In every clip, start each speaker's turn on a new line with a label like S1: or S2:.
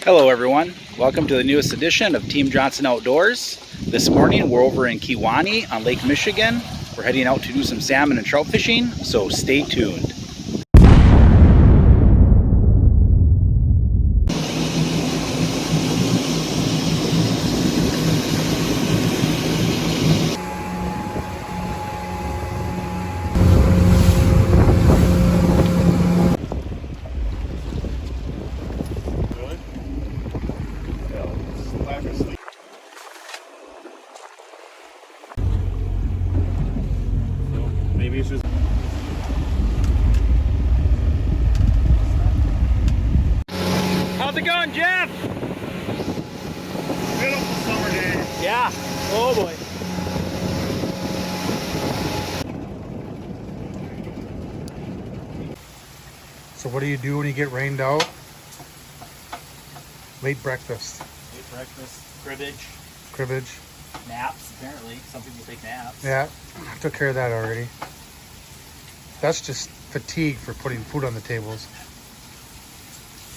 S1: Hello everyone, welcome to the newest edition of Team Johnson Outdoors. This morning we're over in Kewaunee on Lake Michigan. We're heading out to do some salmon and trout fishing, so stay tuned.
S2: Maybe it's just...
S1: How's it going, Jeff?
S2: Beautiful summer day.
S1: Yeah, oh boy.
S3: So what do you do when you get rained out? Late breakfast.
S1: Late breakfast,
S3: Cribbage.
S1: naps apparently. Some people take naps.
S3: Yeah, I took care of that already. That's just fatigue for putting food on the tables.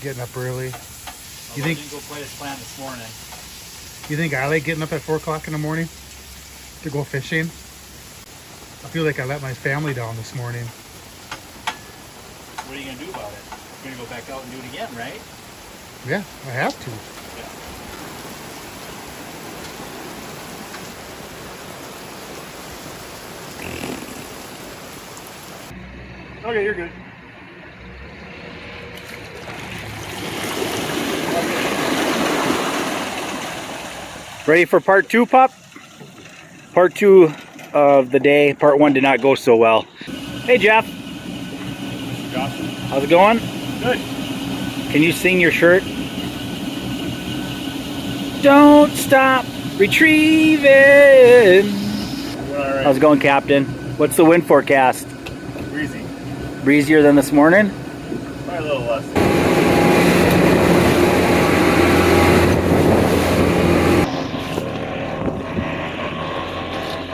S3: Getting up early.
S1: You think didn't go quite as planned this morning?
S3: You think I like getting up at 4 o'clock in the morning to go fishing? I feel like I let my family down this morning.
S1: What are you gonna do about it? You're gonna go back out and do it again, right?
S3: Yeah, I have to.
S2: Okay, you're good.
S1: Ready for part two, pup? Part two of the day. Part one did not go so well. Hey, Jeff.
S2: Josh.
S1: How's it going?
S2: Good.
S1: Can you sing your shirt? Don't stop retrieving.
S2: All right.
S1: How's it going, Captain? What's the wind forecast?
S2: Breezy.
S1: Breezier than this morning?
S2: Probably a little less.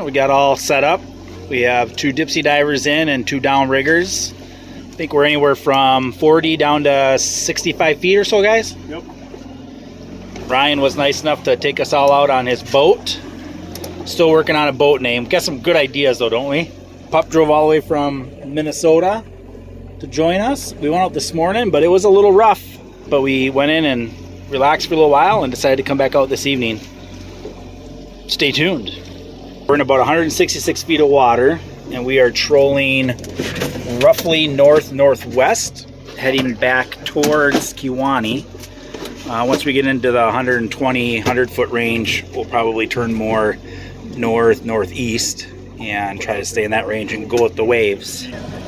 S1: We got all set up. We have 2 dipsy divers in and 2 down riggers. I think we're anywhere from 40 down to 65 feet or so, guys.
S2: Yep.
S1: Ryan was nice enough to take us all out on his boat. Still working on a boat name. Got some good ideas though, don't we? Pup drove all the way from Minnesota to join us. We went out this morning, but it was a little rough. But we went in and relaxed for a little while and decided to come back out this evening. Stay tuned. We're in about 166 feet of water, and we are trolling roughly north-northwest, heading back towards Kewaunee. Once we get into the 100-foot range, we'll probably turn more north-northeast and try to stay in that range and go with the waves.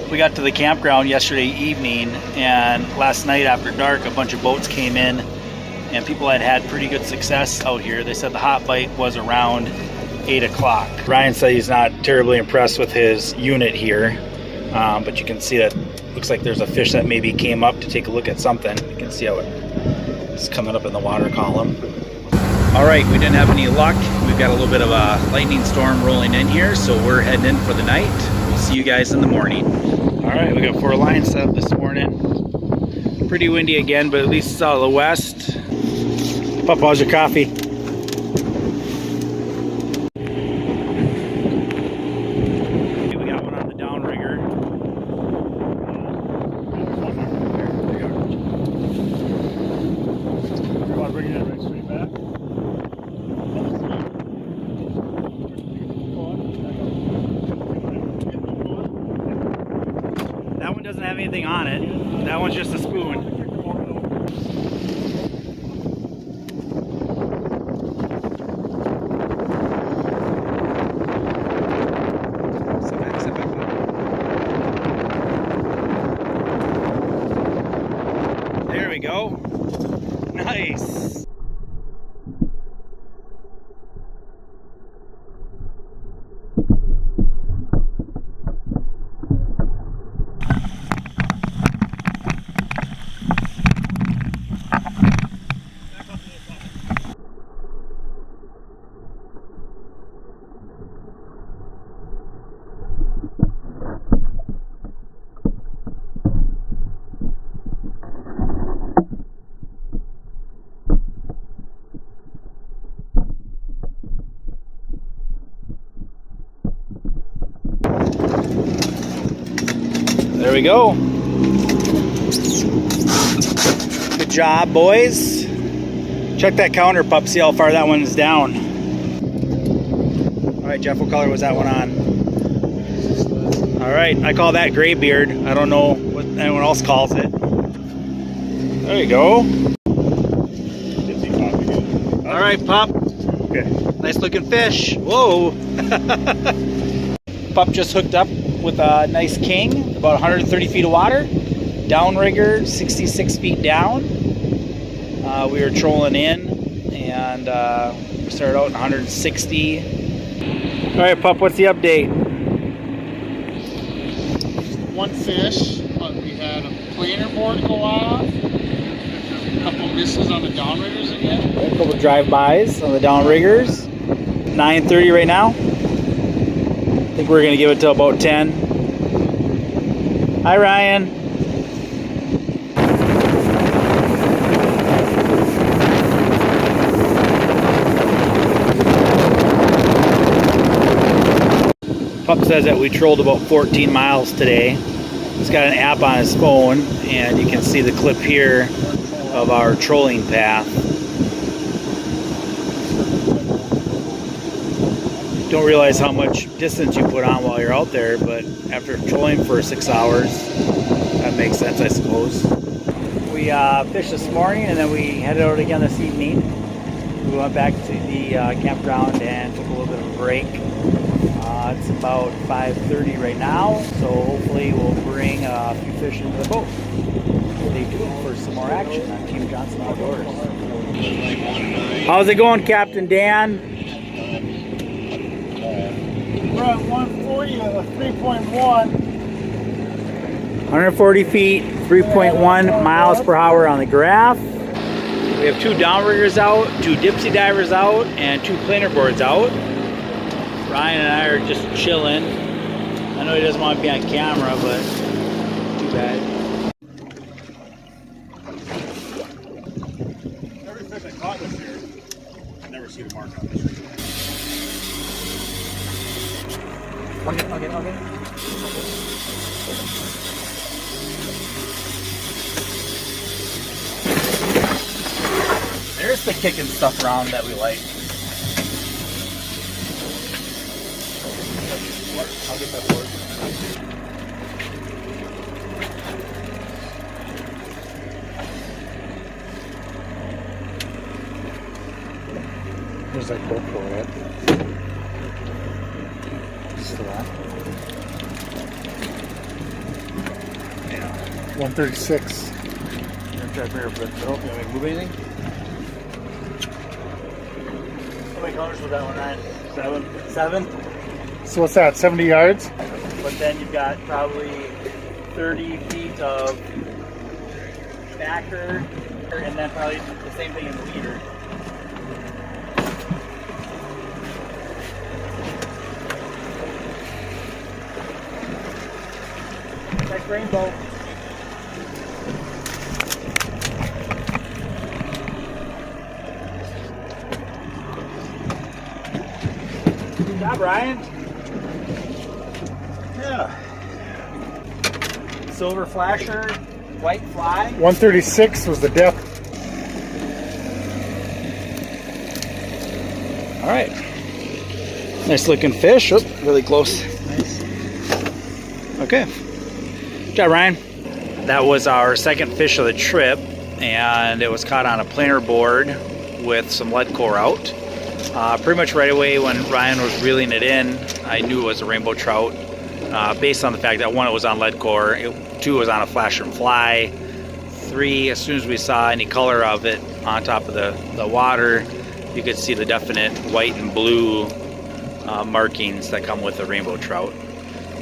S1: We got to the campground yesterday evening, and last night after dark, a bunch of boats came in, and people had pretty good success out here. They said the hot bite was around 8 o'clock. Ryan said he's not terribly impressed with his unit here, but you can see that looks like there's a fish that maybe came up to take a look at something. You can see how it's coming up in the water column. All right, we didn't have any luck. We've got a little bit of a lightning storm rolling in here, so we're heading in for the night. We'll see you guys in the morning. All right, we got 4 lines set up this morning. Pretty windy again, but at least it's out of the west. Pup, how's your coffee? That one doesn't have anything on it. That one's just a spoon. There we go. Nice. There we go. Good job, boys. Check that counter, pup, see how far that one's down. All right, Jeff, what color was that one on? All right, I call that graybeard. I don't know what anyone else calls it. There you go. All right, pup.
S2: Okay.
S1: Nice looking fish. Whoa. Pup just hooked up with a nice king, about 130 feet of water. Downrigger, 66 feet down. We were trolling in and we started out at 160. All right, pup, what's the update?
S3: One fish, but we had a planer board go off. A couple misses on the downriggers again.
S1: A couple drive-bys on the downriggers. 9:30 right now. I think we're gonna give it till about 10. Hi, Ryan. Pup says that we trolled about 14 miles today. He's got an app on his phone, and you can see the clip here of our trolling path. Don't realize how much distance you put on while you're out there, but after trolling for 6 hours, that makes sense, I suppose. We fished this morning, and then we headed out again this evening. We went back to the campground and took a little bit of a break. It's about 5:30 right now, so hopefully we'll bring a few fish into the boat. Stay tuned for some more action on Team Johnson Outdoors. How's it going, Captain Dan?
S3: We're at 140 on a 3.1.
S1: 140 feet, 3.1 miles per hour on the graph. We have 2 downriggers out, 2 dipsy divers out, and 2 planer boards out. Ryan and I are just chilling. I know he doesn't want to be on camera, but too bad.
S2: Every fish I caught this year, I've never seen a mark on this year.
S1: Okay. There's the kicking stuff around that we like. I'll get that board.
S3: There's that GoPro at.
S1: Still on?
S3: 136.
S1: Try to bring her for the throat. You want me to move anything? How many colors was that one, Ryan? 7?
S3: So what's that, 70 yards?
S1: But then you've got probably 30 feet of backer, and then probably the same thing in the leader. Nice rainbow. Good job, Ryan. Yeah. Silver flasher, white fly.
S3: 136 was the depth.
S1: All right. Nice looking fish. Oh, really close. Nice. Okay. Good job, Ryan. That was our second fish of the trip, and it was caught on a planer board with some lead core out. Pretty much right away when Ryan was reeling it in, I knew it was a rainbow trout. Based on the fact that 1, it was on lead core, 2, it was on a flash and fly, 3, as soon as we saw any color of it on top of the water, you could see the definite white and blue markings that come with the rainbow trout.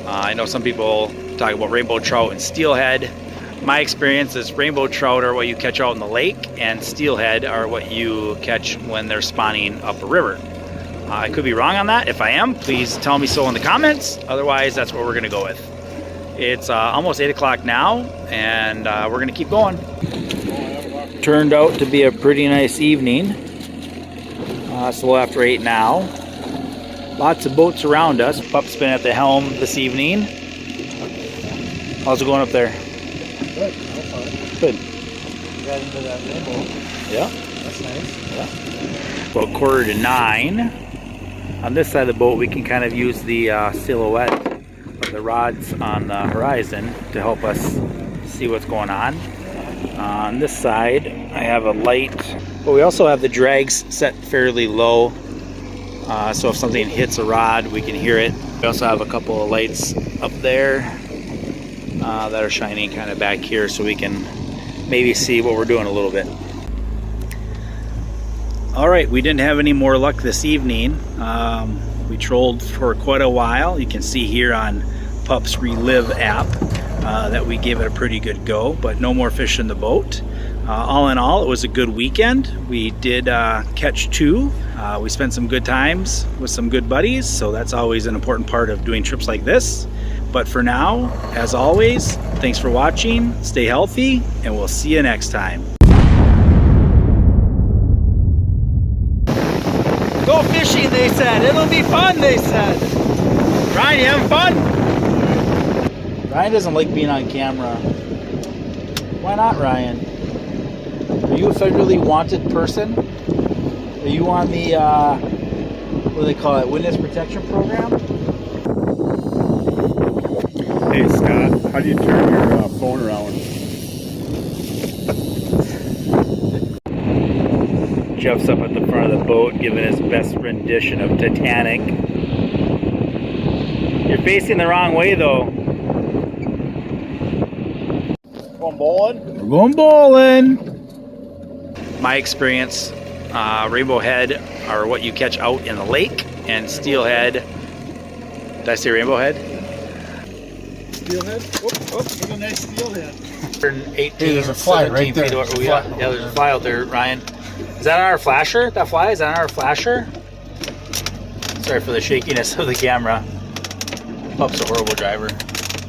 S1: I know some people talk about rainbow trout and steelhead. My experience is rainbow trout are what you catch out in the lake, and steelhead are what you catch when they're spawning up a river. I could be wrong on that. If I am, please tell me so in the comments. Otherwise, that's what we're going to go with. It's almost 8 o'clock now, and we're going to keep going. Turned out to be a pretty nice evening. It's a little after 8 now. Lots of boats around us. Pup's been at the helm this evening. How's it going up there?
S3: Good.
S1: Good.
S3: You got into that rainbow.
S1: Yeah.
S3: That's nice.
S1: Yeah. About 8:45. On this side of the boat, we can kind of use the silhouette of the rods on the horizon to help us see what's going on. On this side, I have a light, but we also have the drags set fairly low. So if something hits a rod, we can hear it. We also have a couple of lights up there that are shining kind of back here, so we can maybe see what we're doing a little bit. All right, we didn't have any more luck this evening. We trolled for quite a while. You can see here on Pup's Relive app that we gave it a pretty good go, but no more fish in the boat. All in all, it was a good weekend. We did catch 2. We spent some good times with some good buddies, so that's always an important part of doing trips like this. But for now, as always, thanks for watching, stay healthy, and we'll see you next time. Go fishing, they said. It'll be fun, they said. Ryan, you having fun? Ryan doesn't like being on camera. Why not, Ryan? Are you a federally wanted person? Are you on the, what do they call it, witness protection program?
S2: Hey Scott, how do you turn your phone around?
S1: Jeff's up at the front of the boat giving his best rendition of Titanic. You're facing the wrong way though.
S2: Going bowling?
S1: We're going bowling. My experience, rainbow head are what you catch out in the lake, and steelhead. Did I say rainbow head?
S2: Steelhead? Oh, there's a nice steelhead.
S1: 18,
S3: Hey, there's a fly right there.
S1: Feet. Yeah, there's a fly out there, Ryan. Is that on our flasher? That fly? Is that on our flasher? Sorry for the shakiness of the camera. Pup's a horrible driver.